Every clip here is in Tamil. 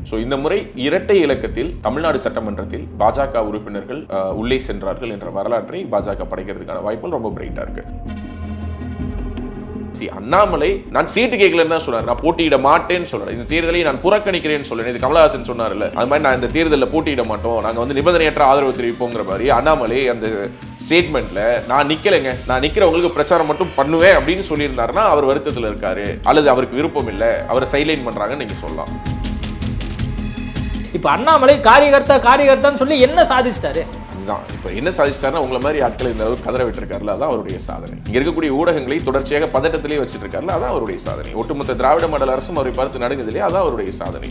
ஸோ இந்த முறை இரட்டை இலக்கத்தில் தமிழ்நாடு சட்டமன்றத்தில் பாஜக உறுப்பினர்கள் உள்ளே சென்றார்கள் என்ற வரலாற்றை பாஜக படைக்கிறதுக்கான வாய்ப்புகள் ரொம்ப பிரைட்டா இருக்கு. அண்ணாமலை நான் சீட்டு கேட்கலன்னு தான் சொன்னார், நான் போட்டியிட மாட்டேன்னு சொல்றேன், இந்த தேர்தலை நான் புறக்கணிக்கிறேன்னு சொல்றேன். இது கமலஹாசன் சொன்னார்ல, அது மாதிரி நான் இந்த தேர்தலில் போட்டியிட மாட்டோம், நாங்க வந்து நிபந்தனையற்ற ஆதரவு தெரிவிப்போங்கிற மாதிரி அண்ணாமலை அந்த ஸ்டேட்மெண்ட்ல நான் நிக்கலைங்க, நான் நிக்கிறவங்களுக்கு பிரச்சாரம் மட்டும் பண்ணுவேன் அப்படின்னு சொல்லியிருந்தாருன்னா அவர் வருத்தத்தில் இருக்காரு அல்லது அவருக்கு விருப்பம் இல்லை, அவரை சைலைன் பண்றாங்கன்னு நீங்க சொல்லலாம். இப்ப அண்ணாமலை காரியகர்த்தான்னு சொல்லி என்ன சாதிச்சிட்டாரு? இப்போ என்ன சாதிச்சிட்டாருன்னா உங்களை மாதிரி ஆட்கள் இந்த அளவுக்கு கதற விட்டுருக்காருல, அதான் அவருடைய சாதனை. இங்க இருக்கக்கூடிய ஊடகங்களை தொடர்ச்சியாக பதட்டத்திலே வச்சுட்டு இருக்காருல, அதான் அவருடைய சாதனை. ஒட்டுமொத்த திராவிட மாடல் அரசும் அவரை பார்த்து நடுங்குதிலே, அதான் அவருடைய சாதனை.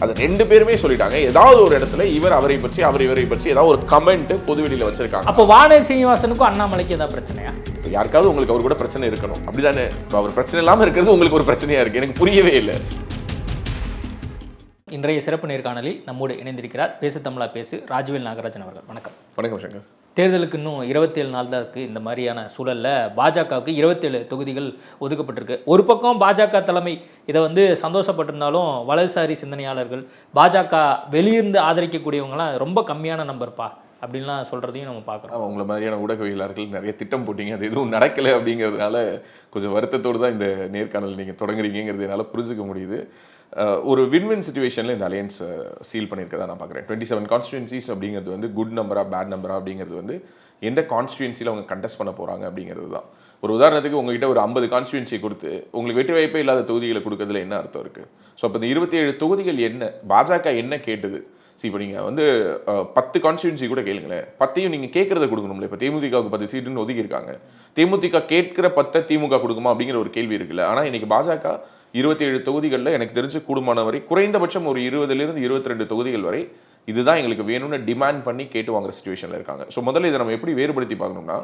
அது ரெண்டு பேருமே சொல்லிட்டாங்க. ஏதாவது ஒரு இடத்துல அவரை பற்றி அவர் இவரை பற்றி ஏதாவது ஒரு கமெண்ட் பொதுவெளியில வச்சிருக்காங்க. அப்போ வானதி சீனிவாசனுக்கும் அண்ணாமலைக்கு ஏதாவது பிரச்சனையா? யாருக்காவது உங்களுக்கு அவர் கூட பிரச்சனை இருக்கணும், அப்படிதானே? அவர் பிரச்சனை இல்லாம இருக்கிறது உங்களுக்கு ஒரு பிரச்சனையா இருக்கு, எனக்கு புரியவே இல்லை. இன்றைய சிறப்பு நேர்காணலில் நம்மோடு இணைந்திருக்கிறார் பேசு தமிழா பேசு ராஜ்வேல் நாகராஜன் அவர்கள். வணக்கம். வணக்கம் சங்கர். தேர்தலுக்கு இன்னும் 27 நாள் தான் இருக்குது. இந்த மாதிரியான சூழலில் பாஜகவுக்கு 27 தொகுதிகள் ஒதுக்கப்பட்டிருக்கு. ஒரு பக்கம் பாஜக தலைமை இதை வந்து சந்தோஷப்பட்டிருந்தாலும் வலதுசாரி சிந்தனையாளர்கள் பாஜக வெளியிருந்து ஆதரிக்கக்கூடியவங்களாம் ரொம்ப கம்மியான நம்பர்ப்பா அப்படின்லாம் சொல்கிறதையும் நம்ம பார்க்குறோம். உங்களை மாதிரியான ஊடகவியலாளர்கள் நிறைய திட்டம் போட்டிங்க, அது எதுவும் நடக்கலை அப்படிங்கிறதுனால கொஞ்சம் வருத்தத்தோடு தான் இந்த நேர்காணல் நீங்கள் தொடங்குறீங்கிறது என்னால் புரிஞ்சுக்க முடியுது. ஒரு வின்வின் சுச்சுவேஷனில் இந்த அலையன்ஸ் சீல் பண்ணியிருக்கதா நான் பார்க்குறேன். 27 கான்ஸ்டியூன்சிஸ் அப்படிங்கிறது வந்து குட் நம்பரா பேட் நம்பரா அப்படிங்கிறது வந்து எந்த கான்ஸ்டியூன்சியில் அவங்க கண்டெஸ்ட் பண்ண போகிறாங்க அப்படிங்கிறது தான். ஒரு உதாரணத்துக்கு உங்ககிட்ட ஒரு 50 கான்ஸ்டியூன்சி கொடுத்து உங்களுக்கு வெற்றி வாய்ப்பே இல்லாத தொகுதிகளை கொடுக்கறதுல என்ன அர்த்தம் இருக்குது? ஸோ அப்போ இந்த 27 தொகுதிகள் என்ன பாஜக என்ன கேட்டது? இப்போ நீங்கள் வந்து 10 கான்ஸ்டியூன்சி கூட கேளுங்களேன், 10ஐயும் நீங்கள் கேட்குறத கொடுக்கணும்ல. இப்போ தேமுதிகவுக்கு 10 சீட்டுன்னு ஒதுக்கியிருக்காங்க, தேமுதிக கேட்கிற 10 திமுக கொடுக்குமா அப்படிங்கிற ஒரு கேள்வி இருக்குல்ல. ஆனால் இன்னைக்கு பாஜக 27 தொகுதிகளில் எனக்கு தெரிஞ்சு கூடுமான வரை குறைந்தபட்சம் ஒரு 20லிருந்து 22 தொகுதிகள் வரை இதுதான் எங்களுக்கு வேணும்னு டிமாண்ட் பண்ணி கேட்டு வாங்குற சிச்சுவேஷனில் இருக்காங்க. ஸோ முதல்ல இதை நம்ம எப்படி வேறுபடுத்தி பார்க்கணும்னா,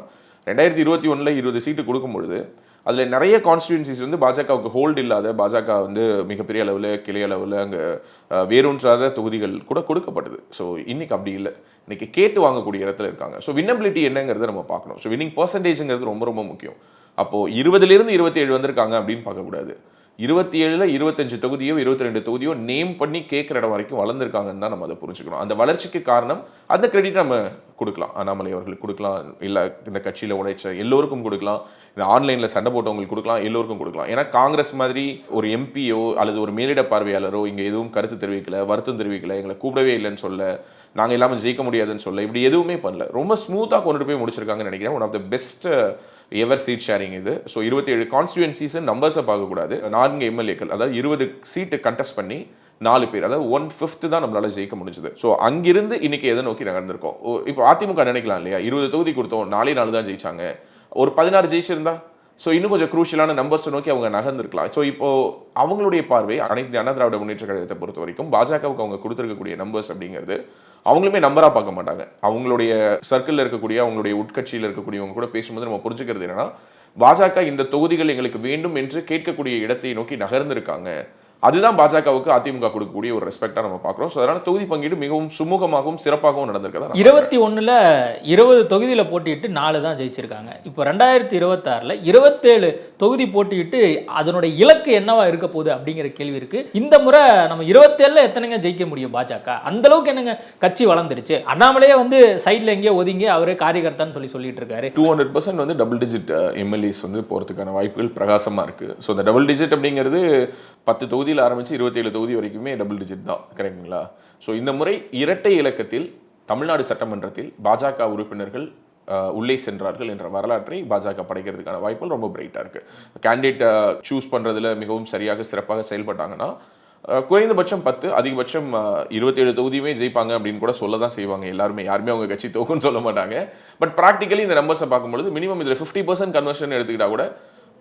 2021 20 சீட்டு கொடுக்கும்பொழுது அதில் நிறைய கான்ஸ்டியூன்சிஸ் வந்து பாஜகவுக்கு ஹோல்டு இல்லாத, பாஜக வந்து மிகப்பெரிய அளவில் கிளை அளவில் அங்கே வேரூன்றாத தொகுதிகள் கூட கொடுக்கப்பட்டது. ஸோ இன்னைக்கு அப்படி இல்லை, இன்னைக்கு கேட்டு வாங்கக்கூடிய இடத்துல இருக்காங்க. ஸோ வின்னபிலிட்டி என்னங்கிறத நம்ம பார்க்கணும். ஸோ வின்னிங் பர்சன்டேஜுங்கிறது ரொம்ப ரொம்ப முக்கியம். அப்போது 20லிருந்து 27 வந்திருக்காங்க அப்படின்னு பார்க்கக்கூடாது. 27ல் 25 தொகுதியோ 22 தொகுதியோ நேம் பண்ணி கேட்குற இடம் வரைக்கும் வளர்ந்துருக்காங்கன்னு தான் நம்ம அதை புரிஞ்சுக்கணும். அந்த வளர்ச்சிக்கு காரணம் அந்த கிரெடிட் நம்ம கொடுக்கலாம், அண்ணாமலை அவர்களுக்கு கொடுக்கலாம், இல்லை இந்த கட்சியில் உழைச்ச எல்லோருக்கும் கொடுக்கலாம், இந்த ஆன்லைனில் சண்டை போட்டவங்களுக்கு கொடுக்கலாம், எல்லோருக்கும் கொடுக்கலாம். ஏன்னா காங்கிரஸ் மாதிரி ஒரு எம்பியோ அல்லது ஒரு மேலிட பார்வையாளரோ இங்கே எதுவும் கருத்து தெரிவிக்கல, வருத்தம் தெரிவிக்கல, எங்களை கூப்பிடவே இல்லைன்னு சொல்ல, நாங்கள் இல்லாமல் ஜெயிக்க முடியாதுன்னு சொல்ல, இப்படி எதுவுமே பண்ணல. ரொம்ப ஸ்மூத்தாக கொண்டுட்டு போய் முடிச்சிருக்காங்கன்னு நினைக்கிறேன். One of the best ever seat sharing இது. ஸோ 27 கான்ஸ்டியூன்சிஸ் நம்பர்ஸை பார்க்கக்கூடாது. 4 எம்எல்ஏக்கள், அதாவது 20 சீட்டு கண்டெஸ்ட் பண்ணி 4 பேர், அதாவது 1/5 தான் நம்மளால ஜெயிக்க முடிஞ்சது. ஸோ அங்கிருந்து இன்னைக்கு எதை நோக்கி நகர்ந்திருக்கோம்? இப்போ அதிமுக நினைக்கலாம் இல்லையா, 20 தொகுதி கொடுத்தோம், 4 தான் ஜெயிச்சாங்க, ஒரு 16 ஜெயிச்சிருந்தா ஸோ இன்னும் கொஞ்சம் குரூஷியலான நம்பர்ஸை நோக்கி அவங்க நகர்ந்திருக்கலாம். ஸோ இப்போ அவங்களுடைய பார்வை அனைத்து அண்ணா திராவிட முன்னேற்ற கழகத்தை பொறுத்த வரைக்கும் பாஜகவுக்கு அவங்க கொடுத்துருக்கக்கூடிய நம்பர்ஸ் அப்படிங்கிறது அவங்களுமே நம்பராக பார்க்க மாட்டாங்க. அவங்களுடைய சர்க்கிளில் இருக்கக்கூடிய அவங்களுடைய உட்கட்சியில் இருக்கக்கூடியவங்க கூட பேசும்போது நம்ம புரிஞ்சுக்கிறது என்னன்னா, பாஜக இந்த தொகுதிகள் எங்களுக்கு வேண்டும் என்று கேட்கக்கூடிய இடத்தை நோக்கி நகர்ந்திருக்காங்க. அதுதான் பாஜகவுக்கு அதிமுக கொடுக்கக்கூடிய ஒரு ரெஸ்பெக்டா நம்ம பார்க்கிறோம். ஸோ அதனால தொகுதி பங்கீடு மிகவும் சுமூகமாகவும் சிறப்பாகவும் நடந்திருக்கதா. 21ல் 20 தொகுதியில் போட்டியிட்டு 4 தான் ஜெயிச்சிருக்காங்க. இப்போ 2026ல் 27 தொகுதி போட்டியிட்டு அதனுடைய இலக்கு என்னவா இருக்க போகுது அப்படிங்கிற கேள்வி இருக்கு. இந்த முறை நம்ம 27ல் எத்தனைங்க ஜெயிக்க முடியும் பாஜக? அந்த அளவுக்கு என்னங்க கட்சி வளர்ந்துருச்சு. அண்ணாமலையே வந்து சைட்ல எங்கேயோ ஒதுங்கி அவரே காரியகர்த்தான்னு சொல்லிட்டு இருக்காரு. 200% வந்து டபுள் டிஜிட் எம்எல்ஏஸ் வந்து போறதுக்கான வாய்ப்புகள் பிரகாசமா இருக்கு. ஸோ இந்த டபுள் டிஜிட் அப்படிங்கிறது 10 தொகுதியில் ஆரம்பிச்சு 27 தொகுதி வரைக்குமே டபுள் டிஜிட் தான், கரெக்டுங்களா? ஸோ இந்த முறை இரட்டை இலக்கத்தில் தமிழ்நாடு சட்டமன்றத்தில் பாஜக உறுப்பினர்கள் உள்ளே சென்றார்கள் என்ற வரலாற்றை பாஜக படைக்கிறதுக்கான வாய்ப்புகள் ரொம்ப பிரைட்டா இருக்கு. கேண்டிடேட் சூஸ் பண்றதுல மிகவும் சரியாக சிறப்பாக செயல்பட்டாங்கன்னா குறைந்தபட்சம் 10 அதிகபட்சம் 27 தொகுதியுமே ஜெயிப்பாங்க அப்படின்னு கூட சொல்ல தான் செய்வாங்க எல்லாருமே. யாருமே அவங்க கட்சி தோக்குன்னு சொல்ல மாட்டாங்க. பட் ப்ராக்டிக்கலி இந்த நம்பர்ஸை பார்க்கும்போது மினிமம் இதில் 50% கன்வர்ஷன் எடுத்துக்கிட்டா கூட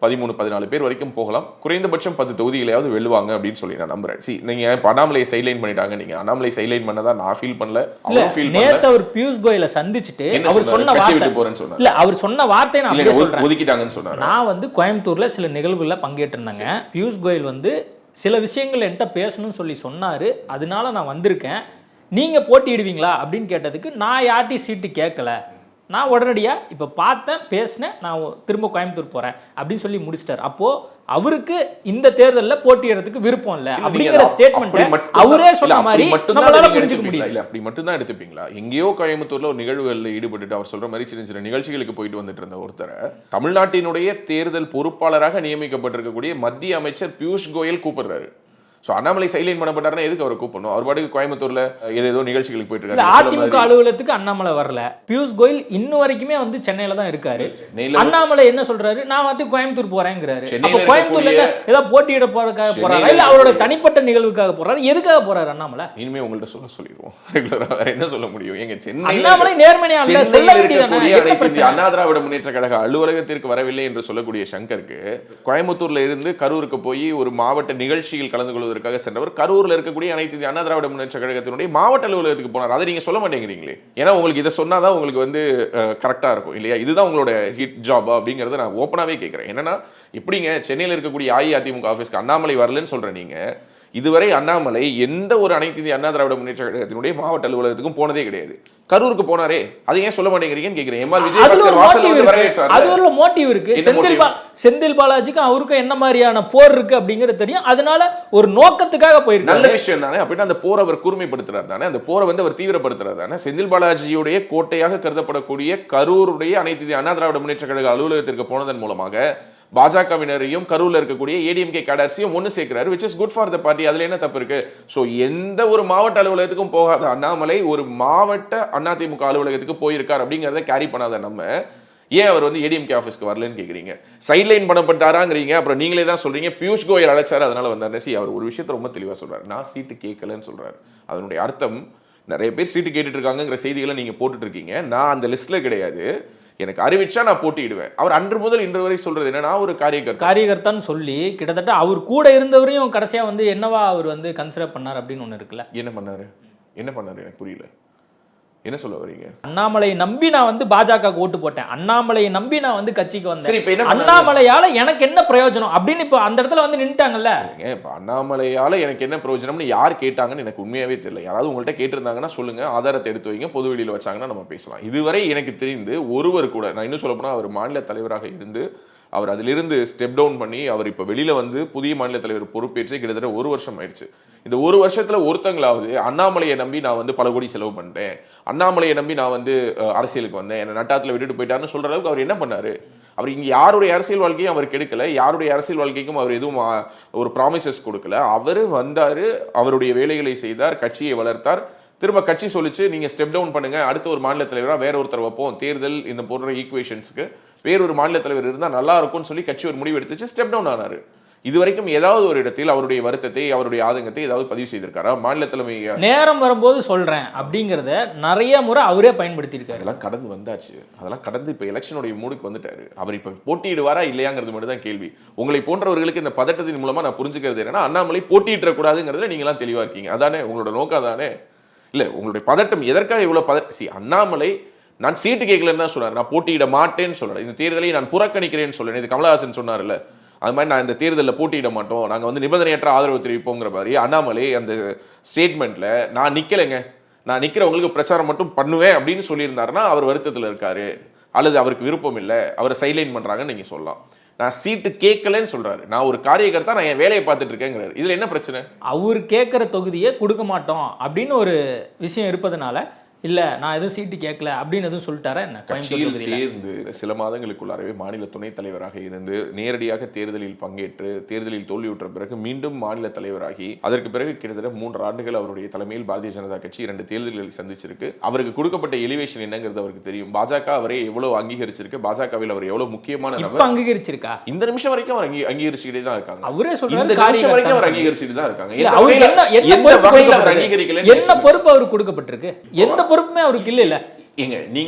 13-14 பேர் வரைக்கும் போகலாம். குறைந்தபட்சம் 10 தொகுதிகளையாவது வெல்லுவாங்க அப்படின்னு சொல்லி நான் நம்புறேன். நீங்க அண்ணாமலையை சைலைன் பண்ணிட்டாங்க, நீங்க அண்ணாமலை சைலைன் பண்ணதா நான் ஃபீல் பண்ணல, அவங்க ஃபீல் பண்ணல. நேத்து அவர் பியூஷ் கோயலை சந்திச்சிட்டு அவர் சொன்ன வார்த்தை போறேன்னு சொன்னாரு. இல்ல அவர் சொன்ன வார்த்தை நான் அப்படியே சொல்றேன், ஒதுக்கிட்டாங்கன்னு சொன்னாரு. நான் வந்து கோயம்புத்தூர்ல சில நிகழ்வுகளில் பங்கேற்று இருந்தாங்க. பியூஷ் கோயல் வந்து சில விஷயங்கள் என்கிட்ட பேசணும்னு சொல்லி சொன்னாரு, அதனால நான் வந்திருக்கேன், நீங்க போட்டியிடுவீங்களா அப்படின்னு கேட்டதுக்கு நான் யார்ட்டி சீட்டு கேட்கல, நான் உடனடியாக இப்போ பார்த்தேன், பேசினேன், நான் திரும்ப கோயம்புத்தூர் போகிறேன் அப்படின்னு சொல்லி முடிச்சிட்டார். அப்போது அவருக்கு இந்த தேர்தலில் போட்டியிடறதுக்கு விருப்பம் இல்லை இல்ல, அப்படிங்கிற நீங்க அதை ஸ்டேட்மெண்ட்டை அப்படி மட்டும்தான் அவரே சொன்ன இல்ல, மாதிரி அப்படி மட்டும்தான் நம்மளால நீங்க புரிஞ்சுக்க எடுத்துப்பீங்களா? முடியும். இல்ல, அப்படி மட்டும் தான் எடுத்துப்பீங்களா? எங்கேயோ கோயம்புத்தூர்ல ஒரு நிகழ்வுகளில் ஈடுபட்டு அவர் சொல்ற மாதிரி சின்ன சின்ன நிகழ்ச்சிகளுக்கு போயிட்டு வந்துட்டு இருந்த ஒருத்தரை தமிழ்நாட்டினுடைய தேர்தல் பொறுப்பாளராக நியமிக்கப்பட்டிருக்கக்கூடிய மத்திய அமைச்சர் பியூஷ் கோயல் கூப்பிடுறாரு. சோ அண்ணாமலை சைலைன் பண்ணப்பட்டாருன்னா எதுக்கு அவரை கூப்பிடணும்? அவர் பாட்டுக்கு கோயம்புத்தூர்ல ஏதோ நிகழ்ச்சிகளுக்கு போயிட்டு இல்ல, இருக்காரு. அதிமுக அலுவலகத்துக்கு அண்ணாமலை வரல. பியூஷ் கோயல் இன்னும் வரைக்குமே வந்து சென்னையில தான் இருக்காரு. சென்னையில அண்ணாமலை என்ன சொல்றாரு? நான் வந்து கோயம்புத்தூர் போறேங்கிறாரு. சென்னையில அப்ப கோயம்புத்தூர்ல ஏதாவது போட்டியிட போறதுக்காக போறாரா, சென்னையில இல்ல அவரோட தனிப்பட்ட நிகழ்வுக்காக போறாரு? எதுக்காக போறாரு அண்ணாமலை? இனிமே உங்கள்ட்ட சொல்லிடுவோம். ரெகுலரா வேற என்ன சொல்ல முடியும்? எங்க அண்ணாமலை நேர்மையா சொல்ல வேண்டியதானே? என்ன பிரச்சனை? அண்ணா திராவிட முன்னேற்ற கழக அலுவலகத்திற்கு வரவில்லை என்று சொல்லக்கூடிய சங்கருக்கு கோயம்புத்தூர்ல இருந்து கரூருக்கு போய் ஒரு மாவட்ட நிகழ்ச்சியில் கலந்து கொள்வதற்காக சென்றவர் கரூர்ல இருக்கக்கூடிய அனைத்து இந்திய அண்ணா திராவிட முன்னேற்ற கழகத்தினுடைய மாவட்ட அலுவலகத்துக்கு போனார். அதை நீங்க சொல்ல மாட்டேங்கிறீங்களே. ஏன்னா உங்களுக்கு இதை சொன்னாதான் உங்களுக்கு வந்து கரெக்டா இருக்கும் இல்லையா? இதுதான் உங்களோட ஹிட் ஜாப் அப்படிங்கறத நான் ஓப்பனாவே கேட்கிறேன். என்னன்னா எப்படிங்க சென்னையில் இருக்கக்கூடிய அஇஅதிமுக ஆபீஸ்க்கு அண்ணாமலை வரலன்னு சொல்ற நீங்க, இதுவரை அண்ணாமலை எந்த ஒரு அனைத்து இந்திய அண்ணா திராவிட முன்னேற்ற கழகத்தினுடைய மாவட்ட அலுவலகத்துக்கும் போனதே கிடையாது. கரூருக்கு போனாரே, அதை ஏன் சொல்ல மாட்டேங்கிறீங்கன்னு கேக்குறேன். எம்ஆர் விஜயபாஸ்கர் வாசல்ல வந்து வரவேற்றாரு. அது ஒரு மோட்டிவ் இருக்கு. செந்தில் பாலாஜிக்கும் அவருக்கும் என்ன மாதிரியான போர் இருக்கு அப்படிங்கிறது தெரியும். அதனால ஒரு நோக்கத்துக்காக போயிருக்காரு. நல்ல விஷயம் தானே. அப்படின்னா அந்த போரை அவர் கூர்மைப்படுத்துறாரு தானே, அந்த போரை வந்து அவர் தீவிரப்படுத்துறாரு தானே. செந்தில் பாலாஜியுடைய கோட்டையாக கருதப்படக்கூடிய கரூருடைய அனைத்து இந்திய அண்ணா திராவிட முன்னேற்ற கழக அலுவலகத்திற்கு போனதன் மூலமாக பாஜகவினரையும் கரூர்ல இருக்கக்கூடிய ஏடிஎம்கே கேடர்ஸையும் ஒன்னு சேர்க்கிறாரு, which is good for the party. அதுல என்ன தப்பு இருக்கு? சோ எந்த ஒரு மாவட்ட அலுவலகத்துக்கும் போகாத அண்ணாமலை ஒரு மாவட்ட அதிமுக அலுவலகத்துக்கு போயிருக்கார் அப்படிங்கறத கேரி பண்ணாத நம்ம ஏன் அவர் வந்து ஏடிஎம்கே ஆஃபீஸ்க்கு வரலன்னு கேக்குறீங்க? சைட்லைன் பண்ணப்பட்டாராங்கிறீங்க. அப்புறம் நீங்களே தான் சொல்றீங்க பியூஷ் கோயல் அழைச்சாரு அதனால வந்தாரு. அவர் ஒரு விஷயத்தை ரொம்ப தெளிவா சொல்றாரு. நான் சீட்டு கேட்கலன்னு சொல்றாரு. அதனுடைய அர்த்தம் நிறைய பேர் சீட்டு கேட்டுட்டு இருக்காங்கிற செய்திகளை நீங்க போட்டுட்டு இருக்கீங்க. நான் அந்த லிஸ்ட்ல கிடையாது. எனக்கு அறிவிச்சா நான் போட்டியிடுவேன். அவர் அன்று முதல் இன்று வரை சொல்றது என்னன்னா ஒரு காரியகர்த்தான்னு சொல்லி கிட்டத்தட்ட அவர் கூட இருந்தவரையும் கடைசியா வந்து என்னவா அவர் வந்து கன்சிடர் பண்ணார் அப்படின்னு ஒண்ணு இருக்குல்ல. என்ன பண்ணாரு எனக்கு புரியல. என்ன சொல்ல வரீங்க? அண்ணாமலை நம்பி நான் வந்து பாஜக ஓட்டு போட்டேன், அண்ணாமலையை நம்பி நான் வந்து கட்சிக்கு வந்தேன், அண்ணாமலையால எனக்கு என்ன பிரயோஜனம் அப்படின்னு இப்ப அந்த இடத்துல வந்து நின்னுட்டாங்கல்ல. இப்ப அண்ணாமலையால எனக்கு என்ன பிரயோஜனம்னு யார் கேட்டாங்கன்னு எனக்கு உண்மையாவே தெரியல. யாராவது உங்கள்கிட்ட கேட்டிருந்தாங்கன்னா சொல்லுங்க, ஆதாரத்தை எடுத்து வைங்க, பொது வெளியில வச்சாங்கன்னா நம்ம பேசலாம். இதுவரை எனக்கு தெரிந்து ஒருவர் கூட, நான் இன்னும் சொல்ல போனா அவர் மாநில தலைவராக இருந்து அவர் அதிலிருந்து ஸ்டெப் டவுன் பண்ணி அவர் இப்ப வெளியில வந்து புதிய மாநில தலைவர் பொறுப்பேற்று கிட்டத்தட்ட 1 வருஷம் ஆயிடுச்சு. இந்த 1 வருஷத்துல ஒருத்தங்களாவது அண்ணாமலையை நம்பி நான் வந்து பல கோடி செலவு பண்ணிட்டேன், அண்ணாமலையை நம்பி நான் வந்து அரசியலுக்கு வந்தேன், என்ன நட்டாத்துல விட்டுட்டு போயிட்டாருன்னு சொல்ற அளவுக்கு அவர் என்ன பண்ணாரு? அவர் இங்க யாருடைய அரசியல் வாழ்க்கையும் அவர் கெடுக்கல, யாருடைய அரசியல் வாழ்க்கைக்கும் அவர் எதுவும் ஒரு ப்ராமிசஸ் கொடுக்கல. அவரு வந்தாரு, அவருடைய வேலைகளை செய்தார், கட்சியை வளர்த்தார். திரும்ப கட்சி சொல்லிச்சு நீங்க ஸ்டெப் டவுன் பண்ணுங்க, அடுத்த ஒரு மாநில தலைவராக வேற ஒருத்தர் வைப்போம், தேர்தல் இந்த போன்ற ஈக்குவேஷன்ஸ்க்கு வேறொரு மாநில தலைவர் இருந்தால் நல்லா இருக்கும்னு சொல்லி கட்சி ஒரு முடிவு எடுத்துச்சு, ஸ்டெப் டவுன் ஆனாரு. இதுவரைக்கும் ஏதாவது ஒரு இடத்தில் அவருடைய வருத்தத்தை அவருடைய ஆதங்கத்தை ஏதாவது பதிவு செய்திருக்காரா? மாநில தலைமை நேரம் வரும்போது சொல்றேன் அப்படிங்கறத நிறைய முறை அவரே பயன்படுத்தி இருக்காரு. அதெல்லாம் கடந்து வந்தாச்சு. அதெல்லாம் கடந்து இப்ப எலெக்ஷனுடைய மூடுக்கு வந்துட்டாரு. அவர் இப்ப போட்டியிடுவாரா இல்லையாங்கிறது மட்டும் தான் கேள்வி. உங்களை போன்றவர்களுக்கு இந்த பதட்டத்தின் மூலமா நான் புரிஞ்சுக்கிறது என்னன்னா, அண்ணாமலை போட்டியிட கூடாதுங்கிறதுல நீங்க எல்லாம் தெளிவா இருக்கீங்க. அதானே உங்களோட நோக்கம்? தானே இல்ல உங்களுடைய பதட்டம் எதற்காக இவ்வளவு பதட்டம்? அண்ணாமலை நான் சீட்டு கேட்கலன்னு தான் சொன்னார், நான் போட்டியிட மாட்டேன்னு சொல்றேன், இந்த தேர்தலை நான் புறக்கணிக்கிறேன்னு சொல்றேன். இது கமலஹாசன் சொன்னார்ல, அது மாதிரி நான் இந்த தேர்தலில் போட்டியிட மாட்டோம், நாங்க வந்து நிபந்தனையற்ற ஆதரவு தெரிவிப்போங்கிற மாதிரி அண்ணாமலை அந்த ஸ்டேட்மெண்ட்ல நான் நிக்கலைங்க, நான் நிக்கிறவங்களுக்கு பிரச்சாரம் மட்டும் பண்ணுவேன் அப்படின்னு சொல்லியிருந்தாருன்னா அவர் வருத்தத்தில் இருக்காரு அல்லது அவருக்கு விருப்பம் இல்லை, அவரை சைலைன் பண்றாங்கன்னு நீங்க சொல்லலாம். நான் சீட்டு கேட்கலன்னு சொல்றாரு, நான் ஒரு காரியகர்த்தா, நான் என் வேலையை பார்த்துட்டு இருக்கேங்கிறாரு. இதுல என்ன பிரச்சனை? அவர் கேட்கிற தொகுதியை கொடுக்க மாட்டோம் அப்படின்னு ஒரு விஷயம் இருப்பதனால இல்ல நான் எதுவும் சீட்டு கேட்கல அப்படின்னு எதுவும் சொல்லிட்டாரா என்ன? கட்சியில் சேர்ந்து சில மாதங்களுக்குள்ளாரவே மாநில துணைத் தலைவராக இருந்து நேரடியாக தேர்தலில் பங்கேற்று தேர்தலில் தோல்வியுற்ற பிறகு மீண்டும் மாநில தலைவராகி அதற்கு பிறகு கிட்டத்தட்ட 3 ஆண்டுகள் அவருடைய தலைமையில் பாரதிய ஜனதா கட்சி 2 தேர்தல்களை சந்திச்சிருக்கு. அவருக்கு கொடுக்கப்பட்ட எலிவேஷன் என்னங்கிறது அவருக்கு தெரியும். பாஜக அவரை எவ்வளவு அங்கீகரிச்சிருக்கு, பாஜகவில் அவர் எவ்வளவு முக்கியமான நபர் அங்கீகரிச்சிருக்கா? இந்த நிமிஷம் வரைக்கும் அவர் அங்கீகரிச்சுக்கிட்டே தான் இருக்காங்க. அவரே சொல்றாரு, இந்த நிமிஷம் வரைக்கும் அவர் அங்கீகரிச்சுட்டு தான் இருக்காங்க. என்ன பொறுப்பு அவருக்கு கொடுக்கப்பட்டிருக்கு? எந்த பொறுப்புமே அவருக்கு இல்ல. என்னங்க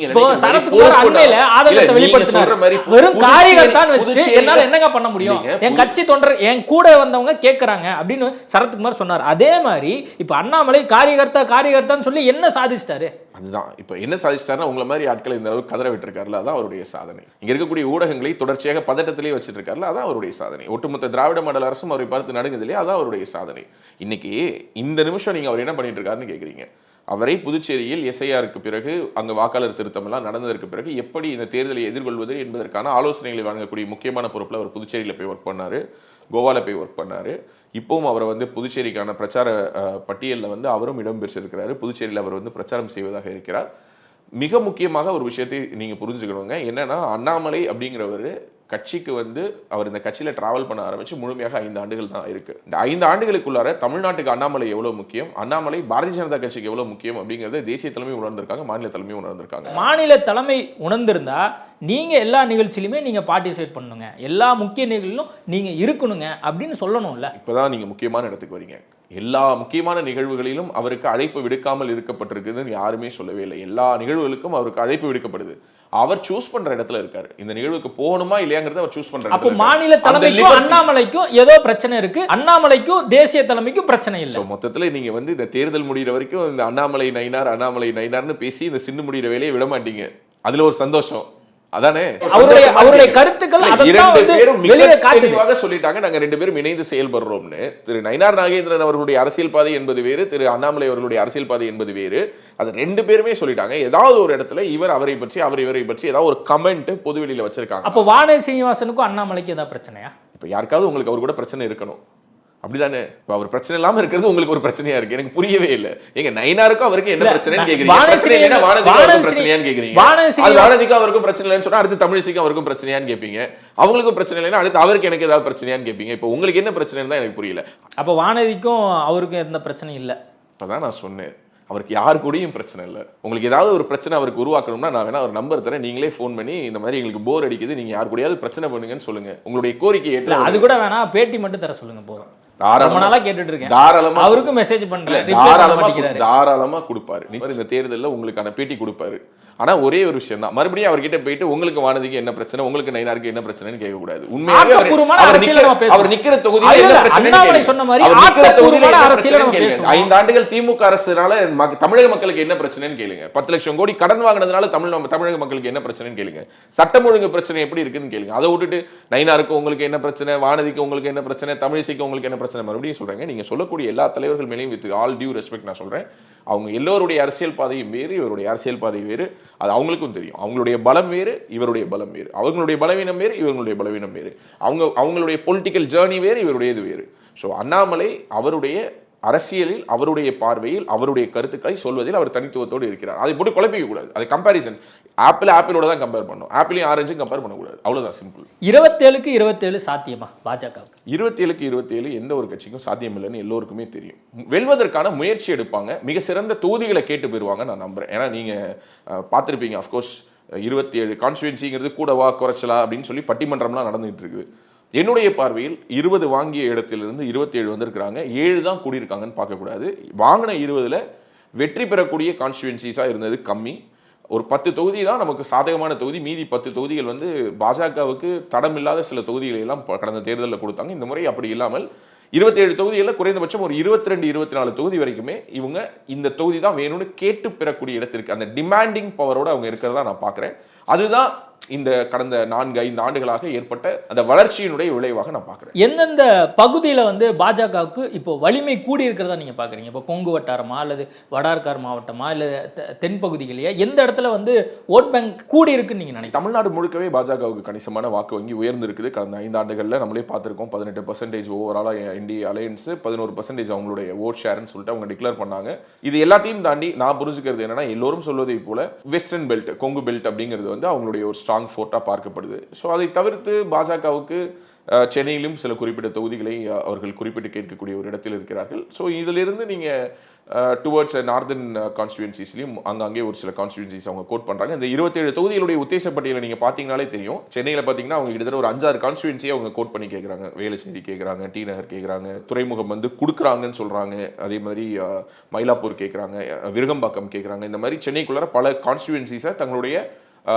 பண்ண முடியும்? என் கட்சி தொண்டர் என் கூட வந்தவங்க கேட்கறாங்க அப்படின்னு சரத்குமார் சொன்னார். அதே மாதிரி இப்ப அண்ணாமலை காரியகர்த்தான்னு சொல்லி என்ன சாதிச்சிட்டாரு? அதுதான் இப்ப என்ன சாதிச்சிட்டாருன்னா, உங்களை மாதிரி ஆட்களை இந்த அளவுக்கு கதற விட்டுருக்காருல, அதான் அவருடைய சாதனை. இங்க இருக்கக்கூடிய ஊடகங்களை தொடர்ச்சியாக பதட்டத்திலேயே வச்சிட்டு இருக்காருல, அதான் அவருடைய சாதனை. ஒட்டுமொத்த திராவிட மாடல் அரசும் அவரை பார்த்து நடுங்குதில்லையே, அதான் அவருடைய சாதனை. இன்னைக்கு இந்த நிமிஷம் நீங்க அவர் என்ன பண்ணிட்டு இருக்காருன்னு கேக்குறீங்க. அவரை புதுச்சேரியில் எஸ்ஐஆருக்கு பிறகு அங்கு வாக்காளர் திருத்தம் எல்லாம் நடந்ததற்கு பிறகு எப்படி இந்த தேர்தலை எதிர்கொள்வது என்பதற்கான ஆலோசனைகளை வழங்கக்கூடிய முக்கியமான பொறுப்பில் அவர் புதுச்சேரியில் போய் ஒர்க் பண்ணாரு. கோவால போய் ஒர்க் பண்ணாரு. இப்பவும் அவரை வந்து புதுச்சேரிக்கான பிரச்சார பட்டியலில் வந்து அவரும் இடம்பெற்றிருக்கிறாரு. புதுச்சேரியில் அவர் வந்து பிரச்சாரம் செய்வதாக இருக்கிறார். மிக முக்கியமாக ஒரு விஷயத்தை நீங்க புரிஞ்சுக்கணுங்க. என்னன்னா, அண்ணாமலை அப்படிங்கிறவர் கட்சிக்கு வந்து அவர் இந்த கட்சியில டிராவல் பண்ண ஆரம்பிச்சு முழுமையாக 5 ஆண்டுகள் தான் இருக்கு. இந்த 5 ஆண்டுகளுக்குள்ளார தமிழ்நாட்டுக்கு அண்ணாமலை எவ்வளவு முக்கியம், அண்ணாமலை பாரதிய ஜனதா கட்சிக்கு எவ்வளவு முக்கியம் அப்படிங்கறத தேசிய தலைமை உணர்ந்திருக்காங்க, மாநில தலைமை உணர்ந்திருக்காங்க. மாநில தலைமை உணர்ந்திருந்தா நீங்க எல்லா நிகழ்ச்சியிலுமே நீங்க பார்ட்டிசிபேட் பண்ணுங்க, எல்லா முக்கிய நிகழ்ச்சிலும் நீங்க இருக்கணுங்க அப்படின்னு சொல்லணும்ல. இப்பதான் நீங்க முக்கியமான இடத்துக்கு வரீங்க. எல்லா முக்கியமான நிகழ்வுகளிலும் அவருக்கு அழைப்பு விடுக்காமல் இருக்கப்பட்டிருக்குதுன்னு யாருமே சொல்லவே இல்லை. எல்லா நிகழ்வுகளுக்கும் அவருக்கு அழைப்பு விடுக்கப்படுது. அவர் சூஸ் பண்ற இடத்துல இருக்காரு. இந்த நிகழ்வுக்கு போகணுமா இல்லையாங்கிறத அவர் சூஸ் பண்ற. அப்போ மாநில தலைமைக்கும் அண்ணாமலைக்கும் ஏதோ பிரச்சனை இருக்கு, அண்ணாமலைக்கும் தேசிய தலைமைக்கும் பிரச்சனை இல்லை. மொத்தத்துல நீங்க வந்து இந்த தேர்தல் முடிகிற வரைக்கும் இந்த அண்ணாமலை நயினார்னு பேசி இந்த சின்ன முடிகிற வேலையை விட மாட்டீங்க. அதுல ஒரு சந்தோஷம் அதானே. அவருடைய கருத்துக்கள் இரண்டு பேரும் மிக தெளிவாக சொல்லிட்டாங்க, நாங்க 2 பேரும் இணைந்து செயல்படுறோம்னு. திரு நயினார் நாகேந்திரன் அவர்களுடைய அரசியல் பாதை என்பது வேறு, திரு அண்ணாமலை அவர்களுடைய அரசியல் பாதை என்பது வேறு. அது 2 பேருமே சொல்லிட்டாங்க. ஏதாவது ஒரு இடத்துல இவர் அவரை பற்றி, அவர் இவரை பற்றி ஏதாவது ஒரு கமெண்ட் பொதுவெளியில வச்சிருக்காங்க. அப்போ வானதி சீனிவாசனுக்கும் அண்ணாமலைக்கு ஏதாவது பிரச்சனையா? இப்ப யாருக்காவது உங்களுக்கு அவர் கூட பிரச்சனை இருக்கணும் அப்படிதானே. அவர் பிரச்சனை இல்லாம இருக்கிறது உங்களுக்கு ஒரு பிரச்சனையா இருக்கு. எனக்கு புரியவே இல்லை. எங்க நயினாருக்கும் அவருக்கு என்ன பிரச்சனைன்னு கேக்குறீங்க. பிரச்சனையான்னு கேக்குறீங்க. வானதிக்கும் அவருக்கும் பிரச்சனை இல்லைன்னு சொன்னா அடுத்து தமிழிசைக்கும் அவருக்கும் பிரச்சனையான்னு கேட்பீங்க. அவங்களுக்கும் பிரச்சனை இல்லைன்னா அடுத்து அவருக்கு எனக்கு ஏதாவது பிரச்சனையான்னு கேட்பீங்க. இப்போ உங்களுக்கு என்ன பிரச்சனைன்னு தான் எனக்கு புரியல. அப்ப வானதிக்கும் அவருக்கும் எந்த பிரச்சனையும் இல்லை. அதான் நான் சொன்னேன், அவருக்கு யாரு கூடயும் பிரச்சனை இல்லை. உங்களுக்கு ஏதாவது ஒரு பிரச்சனை அவருக்கு உருவாக்கணும்னா நான் வேணா ஒரு நம்பர் தரேன், நீங்களே ஃபோன் பண்ணி இந்த மாதிரி எங்களுக்கு போர் அடிக்குது, நீங்க யாரு கூடயாவது பிரச்சனை பண்ணுங்கன்னு சொல்லுங்க. உங்களுடைய கோரிக்கை ஏற்ற அது கூட வேணா, பேட்டி மட்டும் தர சொல்லுங்க போதும். அவருக்கும் மெசேஜ் பண்றேன், தாராளமா கொடுப்பாரு. இந்த தேர்தலில் உங்களுக்கான பேட்டி கொடுப்பாரு. ஆனா ஒரே ஒரு விஷயம் தான், மறுபடியும் அவர்கிட்ட போயிட்டு உங்களுக்கு வானதிக்கு என்ன பிரச்சனை, உங்களுக்கு நயினாருக்கு என்ன பிரச்சனைன்னு கேட்க கூடாது. உண்மையாவே அவர் நிக்கிற தொகுதியில் என்ன பிரச்சனை, 5 ஆண்டுகள் திமுக அரசுனால தமிழக மக்களுக்கு என்ன பிரச்சனைன்னு கேளுங்க. 10 லட்சம் கோடி கடன் வாங்கினதுனால தமிழக மக்களுக்கு என்ன பிரச்சனைன்னு கேளுங்க. சட்டம் ஒழுங்கு பிரச்சனை எப்படி இருக்குன்னு கேளுங்க. அதை விட்டுட்டு நயினாருக்கு உங்களுக்கு என்ன பிரச்சனை, வானதிக்கு உங்களுக்கு என்ன பிரச்சனை, தமிழிசைக்கு உங்களுக்கு என்ன பிரச்சனை மறுபடியும் சொல்றாங்க. நீங்க சொல்லக்கூடிய எல்லா தலைவர்கள் மேலேயும் வித் ஆல் டியூ ரெஸ்பெக்ட் நான் சொல்றேன், அவங்க எல்லோருடைய அரசியல் பாதையும் வேறு, இவருடைய அரசியல் பாதை வேறு. அது அவங்களுக்கும் தெரியும். அவங்களுடைய பலம் வேறு, இவருடைய பலம் வேறு. அவங்களுடைய பலவீனம் வேறு, இவங்களுடைய பலவீனம் வேறு. அவங்களுடைய பொலிட்டிக்கல் ஜேர்னி வேறு, இவருடைய இது வேறு. ஸோ அண்ணாமலை அவருடைய அரசியலில், அவருடைய பார்வையில், அவருடைய கருத்துக்களை சொல்வதில் அவர் தனித்துவத்தோடு இருக்கிறார். அதை போட்டு குழப்பிக்க கூடாது. அது கம்பாரிசன், ஆப்பிளோட தான் கம்பேர் பண்ணணும், ஆப்பிளையும் ஆரஞ்சும் கம்பேர் பண்ணக்கூடாது. அவ்வளவுதான், சிம்பிள். 27க்கு 27 சாத்தியமா பாஜகவுக்கு? 27க்கு 27 எந்த ஒரு கட்சிக்கும் சாத்தியம் இல்லைன்னு எல்லோருக்குமே தெரியும். வெல்வதற்கான முயற்சி எடுப்பாங்க, மிக சிறந்த தொகுதிகளை கேட்டு போயிருவாங்க நான் நம்புறேன். ஏன்னா நீங்க பார்த்துருப்பீங்க, அஃப்கோர்ஸ் 27 கான்ஸ்டியூன்சிங்கிறது கூடவா குறைச்சலா அப்படின்னு சொல்லி பட்டிமன்றம்லாம் நடந்துகிட்டு இருக்குது. என்னுடைய பார்வையில் 20 வாங்கிய இடத்திலிருந்து 27 வந்திருக்கிறாங்க. 7 தான் கூடியிருக்காங்கன்னு பார்க்கக்கூடாது. வாங்கின 20ல் வெற்றி பெறக்கூடிய கான்ஸ்டியூன்சிஸா இருந்தது கம்மி. ஒரு 10 தொகுதி தான் நமக்கு சாதகமான தொகுதி. மீதி 10 தொகுதிகள் வந்து பாஜகவுக்கு தடமில்லாத சில தொகுதிகளை எல்லாம் கடந்த தேர்தலில் கொடுத்தாங்க. இந்த முறை அப்படி இல்லாமல் 27 தொகுதிகளில் குறைந்தபட்சம் ஒரு 22-24 தொகுதி வரைக்குமே இவங்க இந்த தொகுதி தான் வேணும்னு கேட்டு பெறக்கூடிய இடத்திற்கு அந்த டிமாண்டிங் பவரோட அவங்க இருக்கிறதா நான் பார்க்குறேன். அதுதான் இந்த கடந்த 4-5 ஆண்டுகளாக ஏற்பட்ட அந்த வளர்ச்சியினுடைய விளைவாக நான் பார்க்குறேன். எந்தெந்த பகுதியில் வந்து பாஜகவுக்கு இப்போ வலிமை கூடி இருக்கிறதா நீங்க பார்க்குறீங்க? இப்போ கொங்கு வட்டாரமா அல்லது வடார்கார் மாவட்டமா இல்லை தென் பகுதிகளையா, எந்த இடத்துல வந்து ஓட் பேங்க் கூடி இருக்குன்னு நீங்க நினைக்கிறீங்க? தமிழ்நாடு முழுக்கவே பாஜகவுக்கு கணிசமான வாக்கு வங்கி உயர்ந்திருக்குது. கடந்த 5 ஆண்டுகளில் நம்மளே பார்த்துருக்கோம். 18% ஓவராலாக இந்திய அலையன்ஸ், 11% அவங்களுடைய ஓட் ஷேர்னு சொல்லிட்டு அவங்க டிக்ளேர் பண்ணாங்க. இது எல்லாத்தையும் தாண்டி நான் புரிஞ்சுக்கிறது என்னன்னா, எல்லோரும் சொல்வதை போல வெஸ்டர்ன் பெல்ட், கொங்கு பெல்ட் அப்படிங்கிறது வந்து அவங்களுடைய ஒரு ஸ்ட்ராங் ஃபோர்ட்டாக பார்க்கப்படுது. ஸோ அதை தவிர்த்து பாஜகவுக்கு சென்னையிலும் சில குறிப்பிட்ட தொகுதிகளை அவர்கள் குறிப்பிட்டு கேட்கக்கூடிய ஒரு இடத்தில் இருக்கிறார்கள். ஸோ இதிலிருந்து நீங்கள் டுவர்ட்ஸ் நார்தன் கான்ஸ்டியூன்சிஸ்லையும் அங்கங்கே ஒரு சில கான்ஸ்டியூன்சிஸ் அவங்க கோட் பண்ணுறாங்க. இந்த 27 தொகுதிகளுடைய உத்தேச பட்டியலை நீங்கள் பார்த்தீங்கனாலே தெரியும். சென்னையில் பார்த்தீங்கன்னா அவங்க கிட்டத்தட்ட ஒரு 5-6 கான்ஸ்டியூன்சியை அவங்க கோட் பண்ணி கேட்குறாங்க. வேளச்சேரி கேட்குறாங்க, டி நகர் கேட்குறாங்க, துறைமுகம் வந்து கொடுக்குறாங்கன்னு சொல்கிறாங்க. அதே மாதிரி மயிலாப்பூர் கேட்குறாங்க, விருகம்பாக்கம் கேட்குறாங்க. இந்த மாதிரி சென்னைக்குள்ளார பல கான்ஸ்டியூன்சிஸை தங்களுடைய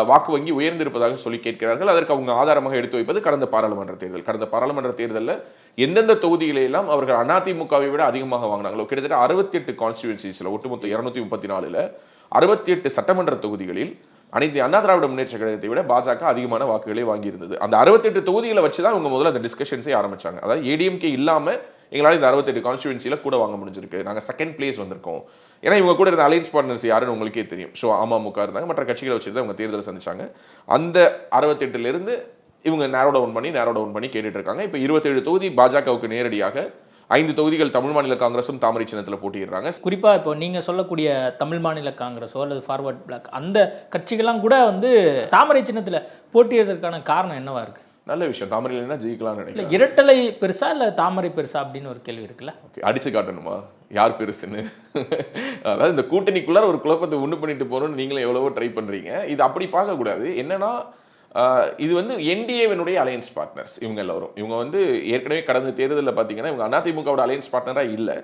வாக்கு வங்கி உயர்ந்திருப்பதாக சொல்லி கேட்கிறார்கள். அதற்கு அவங்க ஆதாரமாக எடுத்து வைப்பது கடந்த பாராளுமன்ற தேர்தல். கடந்த பாராளுமன்ற தேர்தலில் எந்தெந்த தொகுதிகளெல்லாம் அவர்கள் அதிமுகவை விட அதிகமாக வாங்கினாங்களோ, கிட்டத்தட்ட 68 கான்ஸ்டியூன்சிஸில், ஒட்டுமொத்த 234ல் 68 சட்டமன்ற தொகுதிகளில் அனைத்து அண்ணா திராவிட முன்னேற்ற கழகத்தை விட பாஜக அதிகமான வாக்குகளை வாங்கியிருந்தது. அந்த 68 தொகுதிகளை வச்சு தான் அவங்க முதல்ல அந்த டிஸ்கஷன்ஸே ஆரம்பிச்சாங்க. அதாவது ஏடிஎம்கே இல்லாமல் எங்களால் இந்த 68 கான்ஸ்டியூன்சியில் கூட வாங்க முடிஞ்சிருக்கு, நாங்கள் செகண்ட் பிளேஸ் வந்திருக்கோம். ஏன்னா இவங்க கூட இருந்த அலையன்ஸ் பார்ட்னர்ஸ் யாருன்னு உங்களுக்கே தெரியும். ஸோ அமமுக இருந்தாங்க, மற்ற கட்சிகளை வச்சுட்டு அவங்க தேர்தலை சந்திச்சாங்க. அந்த 68லிருந்து இவங்க நேரோ டவுன் பண்ணி கேட்டுட்டு இருக்காங்க. இப்போ 27 தொகுதி பாஜகவுக்கு நேரடியாக, 5 தொகுதிகள் தமிழ் மாநில காங்கிரஸும் தாமரை சின்னத்தில் போட்டியிடுறாங்க. குறிப்பாக இப்போ நீங்கள் சொல்லக்கூடிய தமிழ் மாநில காங்கிரஸோ அல்லது ஃபார்வர்ட் பிளாக் அந்த கட்சிகள்லாம் கூட வந்து தாமரை சின்னத்தில் போட்டியிடுறதுக்கான காரணம் என்னவா இருக்கு? நல்ல விஷயம். தாமரையில ஜெயிக்கலாம்னு நினைக்கிறேன். இரட்டலை பெருசா இல்லை தாமரை பெருசா அப்படின்னு ஒரு கேள்வி இருக்குல்ல. ஓகே, அடிச்சு காட்டணுமா யார் பெருசுன்னு? அதாவது இந்த கூட்டணிக்குள்ளார ஒரு குழப்பத்தை உண்டு பண்ணிட்டு போகணும்னு நீங்களும் எவ்வளவோ ட்ரை பண்ணுறீங்க. இது அப்படி பார்க்கக்கூடாது. என்னன்னா, இது வந்து என்டிஏவினுடைய அலையன்ஸ் பார்ட்னர்ஸ் இவங்க எல்லாரும். இவங்க வந்து ஏற்கனவே கடந்த தேர்தலில் பார்த்தீங்கன்னா இவங்க அதிமுகவோட அலையன்ஸ் பார்ட்னராக இல்லை.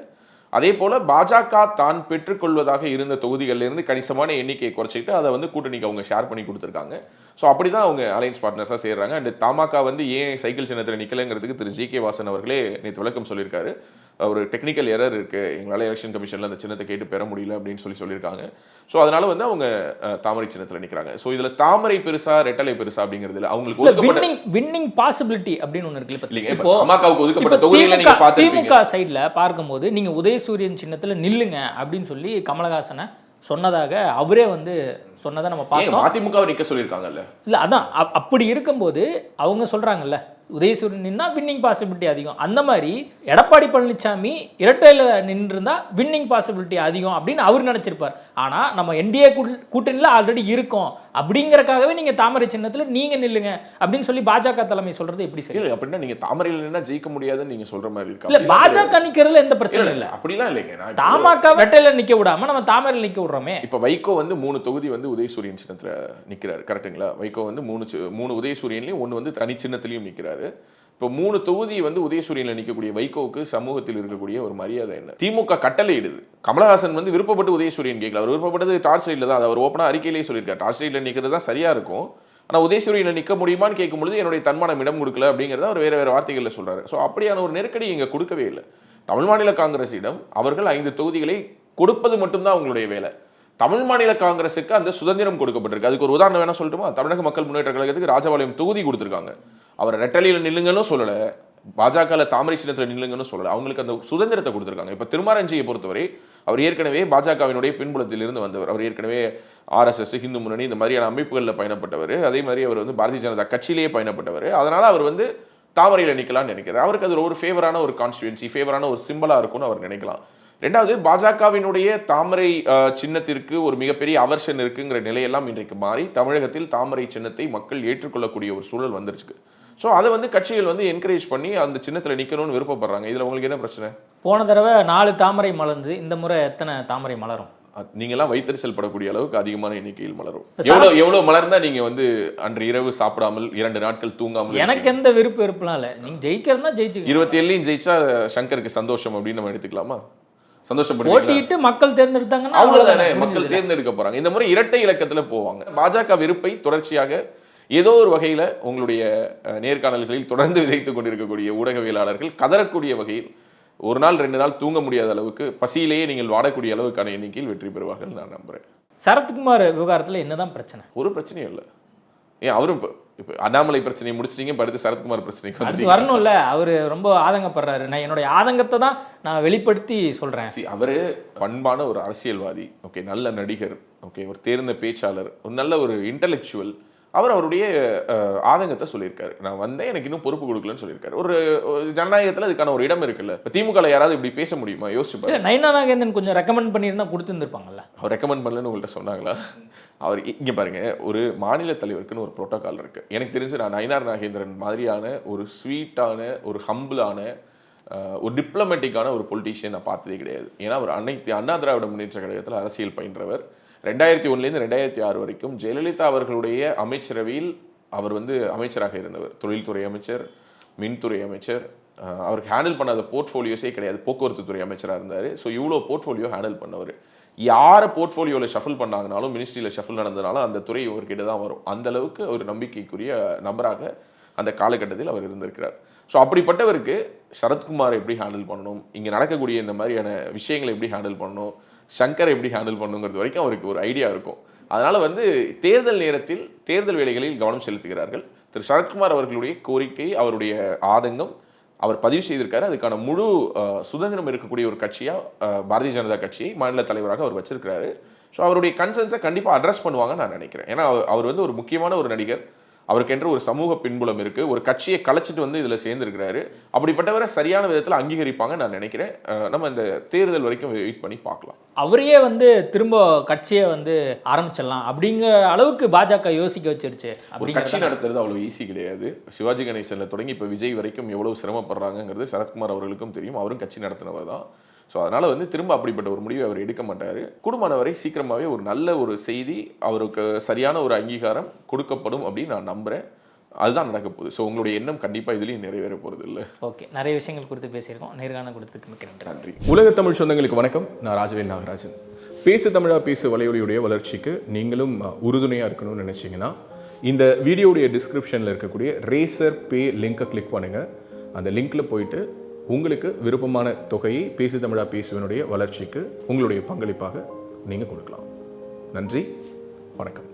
அதே போல பாஜக தான் பெற்றுக்கொள்வதாக இருந்த தொகுதிகளிலிருந்து கணிசமான எண்ணிக்கையை குறைச்சிட்டு அதை வந்து கூட்டணிக்கு அவங்க ஷேர் பண்ணி கொடுத்துருக்காங்க. ஸோ அப்படி தான் அவங்க அலையன்ஸ் பார்ட்னர்ஸாக சேர்றாங்க. அண்ட் தமாக வந்து ஏன் சைக்கிள் சின்னத்தில் நிற்கலைங்கிறதுக்கு திரு ஜி.கே. வாசன் அவர்களே நேற்று விளக்கம் சொல்லியிருக்காரு. ஒரு டெக்னிக்கல் எரர் இருக்குது, எங்களால் எலெக்ஷன் கமிஷனில் அந்த சின்னத்தை கேட்டு பெற முடியல அப்படின்னு சொல்லியிருக்காங்க. ஸோ அதனால வந்து அவங்க தாமரை சின்னத்தில் நிற்கிறாங்க. ஸோ இதில் தாமரை பெருசா ரெட்டலை பெருசா அப்படிங்கிறதுல அவங்களுக்கு வின்னிங் பாசிபிலிட்டி அப்படின்னு ஒன்று இருக்கு. இப்போ தமாகாவுக்கு ஒதுக்கப்பட்ட தொகுதியில் நீங்க பார்த்திருப்பீங்க. திமுக சைடில் பார்க்கும்போது நீங்க உதயசூரியன் சின்னத்தில் நில்லுங்க அப்படின்னு சொல்லி கமலஹாசனை சொன்னதாக அவரே வந்து சொன்னதை நம்ம பார்த்தோம். அதிமுக நிற்க சொல்லியிருக்காங்கல்ல. இல்லை அதான் அப்படி இருக்கும்போது அவங்க சொல்றாங்கல்ல உதயசூரியன் நின்னா வின்னிங் பாசிபிலிட்டி அதிகம். அந்த மாதிரி எடப்பாடி பழனிசாமி இரட்டையில் நின்றுருந்தா வின்னிங் பாசிபிலிட்டி அதிகம் அப்படின்னு அவர் நினைச்சிருப்பார். ஆனா நம்ம என்டிஏ கூட்டணியில் ஆல்ரெடி இருக்கோம் அப்படிங்கறக்காகவே நீங்க தாமரை சின்னத்துல நீங்க நில்லுங்க அப்படின்னு சொல்லி பாஜக தலைமை சொல்றது எப்படி சரி? இல்லை அப்படின்னா நீங்க தாமரையில் நின்னா ஜெயிக்க முடியாதுன்னு நீங்க சொல்ற மாதிரி இருக்கா? இல்ல பாஜக நிக்கிறதுல எந்த பிரச்சனையும் இல்லை. அப்படிலாம் இல்லைங்க. தமாக ரெட்டையில நிக்க விடாம நம்ம தாமரையில் நிக்க விடுறோமே. இப்ப வைகோ வந்து 3 தொகுதி வந்து உதயசூரியன் சின்னத்துல நிக்கிறாரு, கரெக்டுங்களா? வைகோ வந்து 3 உதயசூரியன்லயும் 1 வந்து தனி சின்னத்திலையும் நிக்கிறாரு. இப்போ 3 தொகுதி வந்து உதயசூரியன்ல நிற்கக்கூடிய வைகோவுக்கு சமூகத்தில் இருக்கக்கூடிய ஒரு மரியாதை என்ன? திமுக கட்டளை இடுது. கமலஹாசன் வந்து விருப்பப்பட்டு உதயசூரியன் கேட்கல. அவர் விருப்பப்பட்டது டார்ச் சைடில் தான். அவர் ஓப்பனா அறிக்கையிலேயே சொல்லியிருக்காரு, டார்ச் சைடில் நிற்கிறது தான் சரியா இருக்கும். ஆனால் உதயசூரியன்ல நிற்க முடியுமான்னு கேட்கும்பொழுது என்னுடைய தன்மானம் இடம் கொடுக்கல அப்படிங்கிறத அவர் வேற வார்த்தைகளில் சொல்றாரு. ஸோ அப்படியான ஒரு நெருக்கடி இங்கே கொடுக்கவே இல்லை. தமிழ் மாநில காங்கிரஸிடம் அவர்கள் 5 தொகுதிகளை கொடுப்பது மட்டும்தான் அவங்களுடைய வேலை. தமிழ் மாநில காங்கிரஸுக்கு அந்த சுதந்திரம் கொடுக்கப்பட்டிருக்கு. அதுக்கு ஒரு உதாரணம் வேணா சொல்லட்டுமா? தமிழக மக்கள் முன்னேற்ற கழகத்துக்கு ராஜபாளையம் தொகுதி கொடுத்துருக்காங்க. அவர் ரெட்டலையில் நில்லுங்கன்னு சொல்லலை, பாஜக தாமரை சின்னத்தில் நில்லுங்கன்னு சொல்லலை, அவங்களுக்கு அந்த சுதந்திரத்தை கொடுத்துருக்காங்க. இப்போ திருமாரஞ்சியை பொறுத்தவரை அவர் ஏற்கனவே பாஜகவினுடைய பின்புலத்தில் இருந்து வந்தவர். அவர் ஏற்கனவே RSS, ஹிந்து முன்னணி இந்த மாதிரியான அமைப்புகளில் பயணப்பட்டவர். அதே மாதிரி அவர் வந்து பாரதிய ஜனதா கட்சியிலேயே பயணப்பட்டவர். அதனால அவர் வந்து தாமரையில் நிற்கலாம்னு நினைக்கிறார். அவருக்கு அது ஒரு ஃபேவரான ஒரு கான்ஸ்டிடுவன்சி, ஃபேவரான ஒரு சிம்பிளாக இருக்கும்னு அவர் நினைக்கலாம். ரெண்டாவது, பாஜகவினுடைய தாமரை சின்னத்திற்கு ஒரு மிகப்பெரிய அவர்ஷன் இருக்குங்கிற நிலையெல்லாம் இன்றைக்கு மாறி தமிழகத்தில் தாமரை சின்னத்தை மக்கள் ஏற்றுக்கொள்ளக்கூடிய ஒரு சூழல் வந்துருச்சு. ஸோ அதை வந்து கட்சிகள் வந்து என்கரேஜ் பண்ணி அந்த சின்னத்தில் நிற்கணும்னு விருப்பப்படுறாங்க. இதில் உங்களுக்கு என்ன பிரச்சனை? போன தடவை 4 தாமரை மலர்ந்து இந்த முறை எத்தனை தாமரை மலரும்? நீங்கெல்லாம் வைத்தறிச்சல் படக்கூடிய அளவுக்கு அதிகமான எண்ணிக்கையில் மலரும். எவ்வளவு மலர்ந்தா நீங்க வந்து அன்று இரவு சாப்பிடாமல் 2 நாட்கள் தூங்காமல்? எனக்கு எந்த விருப்பம்லாம் இல்லை. நீங்க ஜெயிக்கிறதுனா ஜெயிச்சு 27 ஜெயிச்சா சங்கருக்கு சந்தோஷம் அப்படின்னு நம்ம எடுத்துக்கலாமா? போட்டியிட்டு மக்கள் தேர்ந்தெடுத்தாங்கன்னா அவ்வளவுதானே, மக்கள் தேர்ந்தெடுக்க போறாங்க. இந்த முறை இரட்டை இலக்கத்துல போவாங்க. பாஜக விருப்பை தொடர்ச்சியாக ஏதோ ஒரு வகையில உங்களுடைய நேர்காணல்களில் தொடர்ந்து விதைத்துக் கொண்டிருக்கக்கூடிய ஊடகவியலாளர்கள் கதறக்கூடிய வகையில் 1 நாள் 2 நாள் தூங்க முடியாத அளவுக்கு, பசியிலேயே நீங்கள் வாடக்கூடிய அளவுக்கான எண்ணிக்கையில் வெற்றி பெறுவார்கள் நான் நம்புறேன். சரத்குமார் விவகாரத்துல என்னதான் பிரச்சனை? ஒரு பிரச்சனையும் இல்லை. ஏன் அவரும் இப்போ அண்ணாமலை பிரச்சனையை முடிச்சிட்டீங்க, அடுத்து சரத்குமார் பிரச்சனைக்கு வரணும்ல. அவரு ரொம்ப ஆதங்கப்படுறாரு. நான் என்னுடைய ஆதங்கத்தை தான் நான் வெளிப்படுத்தி சொல்றேன். அவரு பண்பான ஒரு அரசியல்வாதி, ஓகே, நல்ல நடிகர், ஓகே, ஒரு தேர்ந்த பேச்சாளர், ஒரு நல்ல ஒரு இன்டெலெக்சுவல். அவர் அவருடைய ஆதங்கத்தை சொல்லியிருக்காரு. நான் வந்தேன், எனக்கு இன்னும் பொறுப்பு கொடுக்கலன்னு சொல்லியிருக்காரு. ஒரு ஜனநாயகத்தில் அதுக்கான ஒரு இடம் இருக்குல்ல. இப்போ திமுக யாராவது இப்படி பேச முடியுமா? யோசிச்சு பாருங்க. நயினா நாகேந்திரன் கொஞ்சம் ரெக்கமெண்ட் பண்ணியிருந்தா கொடுத்துருந்துருப்பாங்கல்ல. அவர் ரெக்கமெண்ட் பண்ணலன்னு உங்கள்கிட்ட சொன்னாங்களா? அவர் இங்கே பாருங்க, ஒரு மாநில தலைவருக்குன்னு ஒரு புரோட்டோகால் இருக்கு. எனக்கு தெரிஞ்சு நான் நயினார் நாகேந்திரன் மாதிரியான ஒரு ஸ்வீட்டான, ஒரு ஹம்பிளான, ஒரு டிப்ளமேட்டிக்கான ஒரு பொலிட்டீஷியன் நான் பார்த்ததே கிடையாது. ஏன்னா அவர் அண்ணா திராவிட முன்னேற்ற கழகத்தில் அரசியல் பயின்றவர். 2001 2006 வரைக்கும் ஜெயலலிதா அவர்களுடைய அமைச்சரவையில் அவர் வந்து அமைச்சராக இருந்தவர். தொழில்துறை அமைச்சர், மின்துறை அமைச்சர். அவருக்கு ஹேண்டில் பண்ணாத போர்ட்ஃபோலியோஸே கிடையாது. போக்குவரத்து துறை அமைச்சராக இருந்தார். ஸோ இவ்வளோ போர்ட்ஃபோலியோ ஹேண்டில் பண்ணவர். யாரை போர்ட்ஃபோலியோவில் ஷஃபில் பண்ணாங்கனாலும், மினிஸ்ட்ரியில் ஷஃபில் நடந்ததுனாலும் அந்த துறை இவர்கிட்ட தான் வரும். அந்த அளவுக்கு ஒரு நம்பிக்கைக்குரிய நபராக அந்த காலகட்டத்தில் அவர் இருந்திருக்கிறார். ஸோ அப்படிப்பட்டவருக்கு சரத்குமார் எப்படி ஹேண்டில் பண்ணணும், இங்கே நடக்கக்கூடிய இந்த மாதிரியான விஷயங்களை எப்படி ஹேண்டில் பண்ணணும், சங்கர் எப்படி ஹேண்டில் பண்ணுங்கிறது வரைக்கும் அவருக்கு ஒரு ஐடியா இருக்கும். அதனால வந்து தேர்தல் நேரத்தில் தேர்தல் வேலைகளில் கவனம் செலுத்துகிறார்கள். திரு சரத்குமார் அவர்களுடைய கோரிக்கை, அவருடைய ஆதங்கம் அவர் பதிவு செய்திருக்காரு. அதுக்கான முழு சுதந்திரம் இருக்கக்கூடிய ஒரு கட்சியாக பாரதிய ஜனதா கட்சியை மாநில தலைவராக அவர் வச்சிருக்கிறாரு. ஸோ அவருடைய கன்சர்ன்ஸை கண்டிப்பாக அட்ரஸ் பண்ணுவாங்க நான் நினைக்கிறேன். ஏன்னா அவர் வந்து ஒரு முக்கியமான ஒரு நடிகர். அவருக்கென்ற ஒரு சமூக பின்புலம் இருக்கு, ஒரு கட்சியை கலைச்சிட்டு வந்து இதுல சேர்ந்திருக்கிறாரு. அப்படிப்பட்டவரை சரியான விதத்துல அங்கீகரிப்பாங்க நான் நினைக்கிறேன். நம்ம இந்த தேர்தல் வரைக்கும் வெயிட் பண்ணி பார்க்கலாம். அவரையே வந்து திரும்ப கட்சியை வந்து ஆரம்பிச்சிடலாம் அப்படிங்கிற அளவுக்கு பாஜக யோசிக்க வச்சிருச்சு. ஒரு கட்சி நடத்துறது அவ்வளவு ஈஸி கிடையாது. சிவாஜி கணேசன்ல தொடங்கி இப்ப விஜய் வரைக்கும் எவ்வளவு சிரமப்படுறாங்கிறது சரத்குமார் அவர்களுக்கும் தெரியும். அவரும் கட்சி நடத்தினவர் தான். ஸோ அதனால வந்து திரும்ப அப்படிப்பட்ட ஒரு முடிவை அவர் எடுக்க மாட்டார். கூடுமானவரை சீக்கிரமாகவே ஒரு நல்ல ஒரு செய்தி, அவருக்கு சரியான ஒரு அங்கீகாரம் கொடுக்கப்படும் அப்படின்னு நான் நம்புகிறேன். அதுதான் நடக்க போகுது. ஸோ உங்களுடைய எண்ணம் கண்டிப்பாக இதுலேயும் நிறைவேற போகிறது இல்லை. ஓகே, நிறைய விஷயங்கள் குறித்து பேசியிருக்கோம். நேர்காணல் கொடுத்ததுக்கு மிக்க நன்றி. உலக தமிழ் சொந்தங்களுக்கு வணக்கம். நான் ராஜவேல் நாகராஜன். பேசு தமிழா பேசு வலையொலியுடைய வளர்ச்சிக்கு நீங்களும் உறுதுணையாக இருக்கணும்னு நினச்சிங்கன்னா இந்த வீடியோடைய டிஸ்கிரிப்ஷனில் இருக்கக்கூடிய ரேசர் பே லிங்கை கிளிக் பண்ணுங்கள். அந்த லிங்க்கில் போயிட்டு உங்களுக்கு விருப்பமான தொகையை பேசு தமிழா பேசுவனுடைய வளர்ச்சிக்கு உங்களுடைய பங்களிப்பாக நீங்கள் கொடுக்கலாம். நன்றி, வணக்கம்.